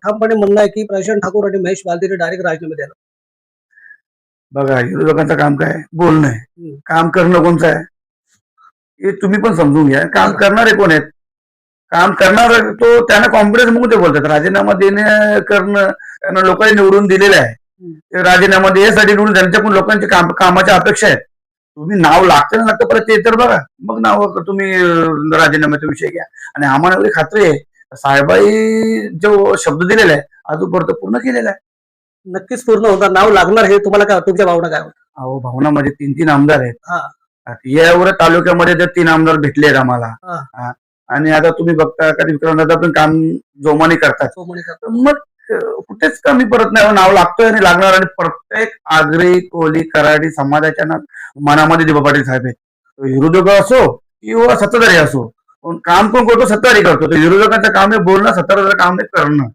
ठामपणे म्हणणं आहे की प्रशांत ठाकूर आणि महेश बालदीने डायरेक्ट राजीनामे द्यायला. बघा, विरोधकांचं काम काय बोलणं आहे, हम्म. काम करणं कोणचं आहे हे तुम्ही पण समजून घ्या. काम करणारे कोण आहेत? काम करणार तो त्यांना कॉन्फिडन्स म्हणून ते बोलतात. राजीनामा देणं करणं त्यांना लोकांनी निवडून दिलेलं आहे. ते राजीनामा द्यायसाठी निवडून त्यांच्याकडून लोकांची कामाच्या अपेक्षा आहेत. तुम्ही नाव लागतं ना लागतं परत ते तर बघा, मग नाव तुम्ही राजीनाम्याचा विषय घ्या. आणि आम्हाला एवढी खात्री आहे साहेबाई जो शब्द दिलेला आहे अजूनपर्यंत पूर्ण केलेला आहे. नक्कीच पूर्ण होणार, नाव लागणार. हे तुम्हाला काय, तुमच्या भावना काय वाटतं? अहो, भावनामध्ये 3-3 आमदार आहेत. हा. एवढ्या तालुक्यामध्ये जर 3 आमदार भेटले आहेत आम्हाला, हा. आणि आता तुम्ही बघता कधी विक्रांतदादा पण काम जोमाने करतात, मग कुठेच कमी परत नाही. नाव लागतोय आणि लागणार. आणि प्रत्येक आगरी कोली कराडी समाजाच्या मनामध्ये दिबा पाटील साहेब आहेत. विरोधक असो किंवा सत्ताधारी असो, पण काम कोण करतो? सत्ताधारी करतो. विरोधकांचं काम आहे बोलणं, सत्ताधाऱ्याचं काम आहे करणं.